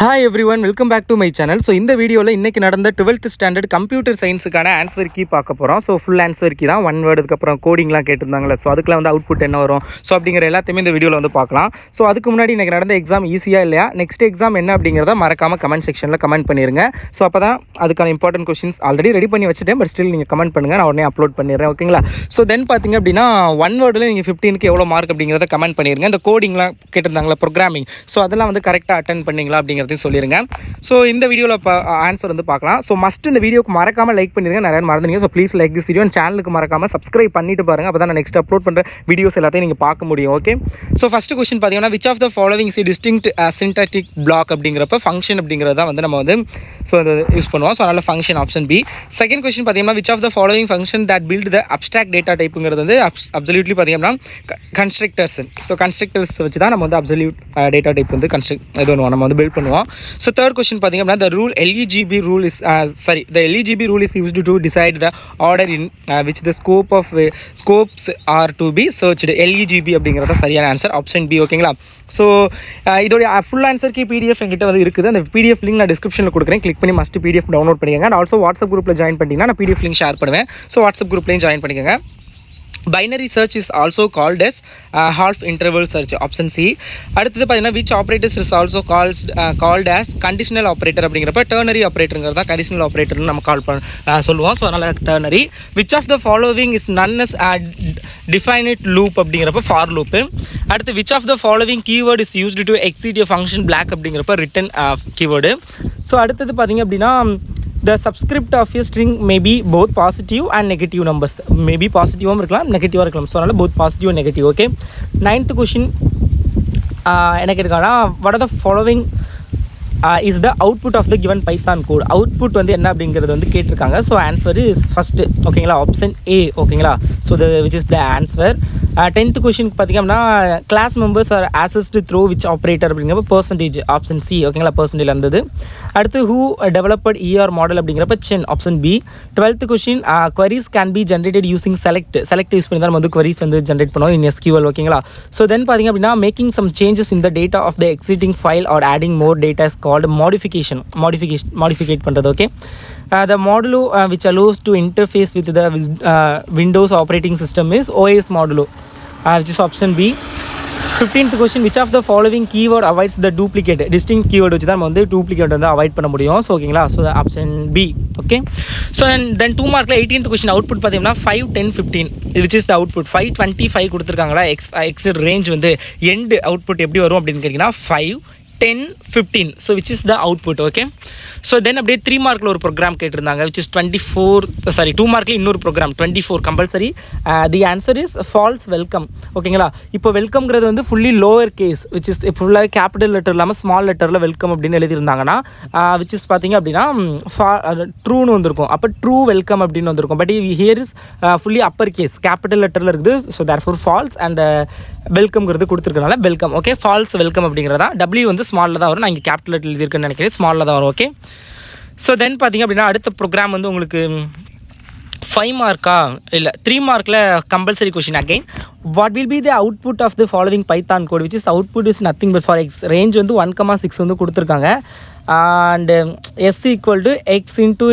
Hi everyone, welcome back to my channel. So இந்த வீடியோவில் இன்றைக்கி நடந்த 12th ஸ்டாண்டர்ட் கம்ப்யூட்டர் சயின்ஸுக்கான ஆன்சர் கீ பார்க்க போகிறோம். ஸோ ஃபுல் ஆன்சர் கீ தான், ஒன் வேர்டுக்கு அப்புறம் கோடிங்லாம் கேட்டிருந்தாங்களே, ஸோ அதுக்குலாம் வந்து அவுட்புட் என்ன வரும், ஸோ அப்படிங்கிற எல்லாத்தையுமே இந்த வீடியோவில் வந்து பார்க்கலாம். ஸோ அதுக்கு முன்னாடி இன்றைக்கி நடந்த எக்ஸாம் ஈஸியாக இல்லையா, நெக்ஸ்ட் எக்ஸாம் என்ன அப்படிங்கிறத மறக்காமல் கமெண்ட் செக்ஷனில் கமெண்ட் பண்ணிடுங்க. ஸோ அப்போ தான் அதுக்கான இம்பார்ட்டன்ட் கொஸ்டின்ஸ் ஆல்ரெடி ரெடி பண்ணி வச்சுட்டேன், பட் ஸ்டில் நீங்கள் கமெண்ட் பண்ணுங்கள், நான் உடனே அப்லோட் பண்ணிடுறேன். ஓகேங்களா? ஸோ தென் பார்த்திங்க அப்படின்னா ஒன் வேர்டில் நீங்கள் 15க்கு எவ்வளோ மார்க் அப்படிங்கிறத கமெண்ட் பண்ணிடுங்க. இந்த கோடிங்லாம் கேட்டிருந்தாங்களா, ப்ரோக்ராமிங், ஸோ அதெல்லாம் வந்து கரெக்டாக அட்டன் பண்ணிங்களா அப்படிங்கிறதையும் சொல்லிடுங்க. ஸோ இந்த வீடியோவில் ஆன்சர் வந்து பார்க்கலாம். ஸோ மஸ்ட் இந்த வீடியோக்கு மறக்காமல் லைக் பண்ணிடுங்க, நிறைய மறந்துங்க. So please like this video, சேனலுக்கு மறக்காமல் சப்ஸ்கிரைப் பண்ணிட்டு பாருங்கள், அப்போ தான் நான் நெக்ஸ்ட் அப்லோட் பண்ணுற வீடியோஸ் எல்லாத்தையும் நீங்கள் பார்க்க முடியும். ஓகே, ஸோ ஃபஸ்ட்டு கொஸ்டின் பார்த்தீங்கன்னா which of the following is distinct syntactic block அப்படிங்கிறப்ப ஃபங்க்ஷன் அப்படிங்கிறத வந்து நம்ம வந்து ஸோ அதை யூஸ் பண்ணுவோம். ஸோ அதனால் function option B. Second question பார்த்தீங்கன்னா which of the following function that build the abstract data டைப்புங்கிறது வந்து அப்சல்யூட்லி பார்த்தீங்கன்னா கன்ஸ்ட்ரக்டர்ஸ். ஸோ கன்ஸ்ட்ரக்டர்ஸ் வச்சு தான் நம்ம வந்து அப்சல்யூட் டேட்டா டைப் வந்து இது பண்ணுவோம், நம்ம வந்து பில்ட் பண்ணுவோம். ஸோ தேர்ட் கொஸ்டின் பார்த்தீங்கன்னா the rule LEGB rule is the LEGB rule is used to decide the order in which the scopes are to be searched. LEGB அப்படிங்கிறது சரியான ஆன்சர், ஆப்ஷன் பி. ஓகேங்களா? ஸோ இதோடைய full ஆன்சருக்கு PDF என்கிட்ட வந்து இருக்குது. அந்த PDF link நான் டிஸ்கிரிப்ஷனில் கொடுக்குறேன், கிளிக் பண்ணி மஸ்ட் பிடிஎஃப் டவுன்லோட் பண்ணிக்கோங்க. அண்ட் ஆல்சோ வாட்ஸ்அப் குரூப்பில் ஜாயின் பண்ணிட்டீங்கன்னா நான் பிடிஎஃப் லிங்க் ஷேர் பண்ணுவேன். ஸோ வாட்ஸ்அப் குரூப்லையும் ஜாயின் பண்ணிக்கோங்க. Binary search is also called as half interval search, option C. அடுத்தது பார்த்தீங்கன்னா which operators is also called as conditional operator அப்படிங்கிறப்ப ternary operatorங்கிறது தான் conditional operatorன்னு நம்ம கால் சொல்லுவோம். ஸோ அதனால் ternary. which of the following is none as definite loop அப்படிங்கிறப்ப for loop. அடுத்து which of the following keyword is used to exit a function black அப்படிங்கிறப்ப return keyword. So அடுத்தது பார்த்தீங்க அப்படின்னா the subscript of a string may be both positive and negative numbers. Maybe positive இருக்கலாம், நெகட்டிவாக இருக்கலாம். So அதனால் both positive and negative. Okay, 9th question என்ன கேட்டிருக்காங்கன்னா what are the following is the output of the given Python code. Output வந்து என்ன அப்படிங்கிறது வந்து கேட்டிருக்காங்க. So answer is first. ஓகேங்களா? Option A. ஓகேங்களா? So which is the answer. 10th கொஷினுக்கு பார்த்தீங்கன்னா class members are assessed through which operator அப்படிங்கிறப்ப பர்சன்டேஜ், ஆப்ஷன் சி. ஓகேங்களா? பர்சன்டேஜ் இருந்தது. அடுத்து ஹூ டெவலப்ட் ER மாடல் அப்படிங்கிறப்ப சென், ஆப்ஷன் பி. 12th கொஷின் queries can be generated using select use பண்ணி தான் நம்ம வந்து queries வந்து ஜென்ரேட் பண்ணுவோம் in SQL. ஓகேங்களா? ஸோ தென் பார்த்தீங்க அப்படின்னா making some changes in the data of the exiting file or adding more data is called modificate பண்ணுறது. Okay, the modulo which allows to interface with the Windows operating system is OS modulo, which is option B. 15th question which of the following keyword avoids the duplicate. distinct keyword வச்சு தான் நம்ம வந்து duplicate வந்து avoid பண்ண முடியும். So ஓகேங்களா? So option B. Okay, so then 2 மார்க்கில் 18th question output பார்த்தீங்கன்னா 5, 10, 15 விச் இஸ் த அவுட்புட். 5, 25 கொடுத்துருக்காங்களா, எக்ஸிட் ரேஞ்ச் வந்து எண்டு அவுட்புட் எப்படி வரும் அப்படின்னு கேட்டிங்கன்னா 5, 10, 15. So which is the output. Okay, so தென் அப்படியே 3 மார்க்கில் ஒரு ப்ரோக்ராம் கேட்டிருந்தாங்க விச் இஸ் 2 மார்க்கில் இன்னொரு program 24 compulsory. The answer is false welcome. ஓகேங்களா? இப்போ வெல்கம்ங்கிறது வந்து fully lower case, which is ஃபுல்லாக கேபிட்டல் லெட்டர் இல்லாமல் ஸ்மால் லெட்டரில் வெல்கம் அப்படின்னு எழுதியிருந்தாங்கன்னா விச் இஸ் பார்த்தீங்க அப்படின்னா ட்ரூன்னு வந்திருக்கும். அப்போ ட்ரூ வெல்கம் அப்படின்னு வந்திருக்கும். But here is fully upper case, capital லெட்டரில் இருக்குது. ஸோ தேர்ஃபோர் ஃபால்ஸ் அண்ட் வெல்கம்ங்கிறது கொடுத்துருக்கனால வெல்கம். ஓகே, ஃபால்ஸ் வெல்கம் அப்படிங்கிறதா. W வந்து ஸ்மாலில் தான் வரும், நான் இங்கே கேபிட்டல் லெட்டர் எழுதியிருக்கேன்னு நினைக்கிறேன், ஸ்மாலில் தான் வரும். ஓகே, ஸோ தென் பார்த்தீங்க அப்படின்னா அடுத்த ப்ரோக்ராம் வந்து உங்களுக்கு 5 மார்க்கா இல்லை 3 மார்க்கில் compulsory question again. What will be the output of the following Python code which is output is nothing but for X. Range வந்து 1,6 வந்து கொடுத்துருக்காங்க. And S = X into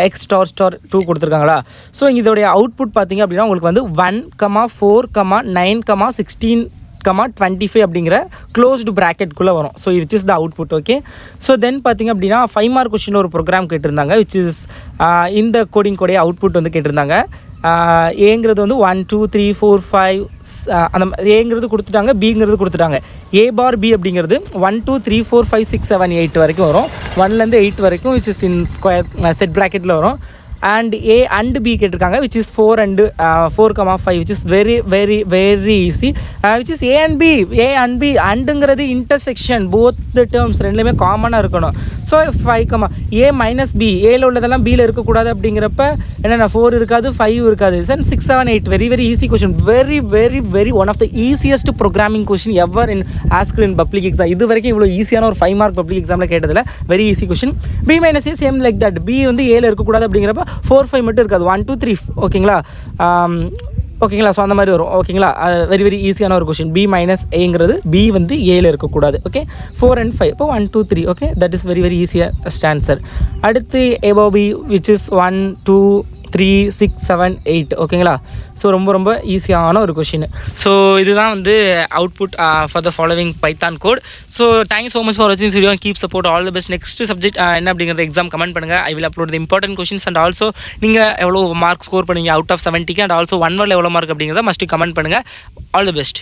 X ** 2 கொடுத்துருக்காங்களா. ஸோ இதோடைய அவுட்புட் பார்த்தீங்க அப்படின்னா உங்களுக்கு வந்து 1, 4, 9, 16, 25 அப்படிங்கிற க்ளோஸ்டு ப்ராக்கெட்குள்ளே வரும். So which is the output. Okay, so தென் பார்த்திங்க அப்படின்னா 5 மார்க் கொஸ்டினில் ஒரு ப்ரோக்ராம் கேட்டிருந்தாங்க விச் இஸ் இந்த கோடிங்கோடைய அவுட்புட் வந்து கேட்டிருந்தாங்க. ஏங்கிறது வந்து 1, 2, 3, 4, 5 அந்த ஏங்கிறது கொடுத்துட்டாங்க, பிங்கிறது கொடுத்துட்டாங்க. A∗B அப்படிங்கிறது 1, 2, 3, 4, 5, 6, 7, 8 வரைக்கும் வரும். 1லேருந்து 8 வரைக்கும் which is in square set ப்ராக்கெட்டில் வரும். அண்ட் A and B கேட்டிருக்காங்க which is 4 and 4,5 which is very very very easy. Which is A and B அண்டுங்கிறது இன்டர்செக்ஷன், போத் த டேர்ம்ஸ் ரெண்டுலேயுமே காமனாக இருக்கணும். ஸோ 5, A - B, ஏல உள்ளதெல்லாம் பியில் இருக்கக்கூடாது அப்படிங்கிறப்ப என்னென்ன 4 இருக்காது, 5 இருக்காது. 6, 7, 8 very very easy question. Very very very one of the easiest programming question ever in asked in public exam. இது வரைக்கும் இவ்வளோ ஈஸியான ஒரு 5 மார்க் பப்ளிக் எக்ஸாமில் கேட்டதில் very easy question. B - A same like that. B வந்து ஏல இருக்கக்கூடாது அப்படிங்கிறப்ப 4, 5 மட்டும் இருக்காது, 1, 2, 3. ஓகேங்களா? ஓகேங்களா. ஸோ அந்த மாதிரி வரும். ஓகேங்களா. வெரி வெரி ஈஸியான ஒரு கொஷின். B மைனஸ் ஏங்கிறது B வந்து ஏல இருக்கக்கூடாது. ஓகே 4 and 5 இப்போ 1 2 3. Okay that is very very easiest answer. அடுத்து above B which is 1 2 3 6 7 8. ஓகேங்களா. ஸோ ரொம்ப ரொம்ப ஈஸியான ஒரு கொஷின். ஸோ இதுதான் வந்து output for the following Python code. So thank you so much for வாட்சிங் video. Keep support. All the best. Next subject என்ன அப்படிங்கிறது எக்ஸாம் கமெண்ட் பண்ணுங்கள். I will upload the important questions and also நீங்கள் எவ்வளோ mark score பண்ணீங்க out of 70க்கு and also 1 வேர்டில் எவ்வளோ மார்க் அப்படிங்கிறத மஸ்ட்டு கமெண்ட் பண்ணுங்கள். All the best.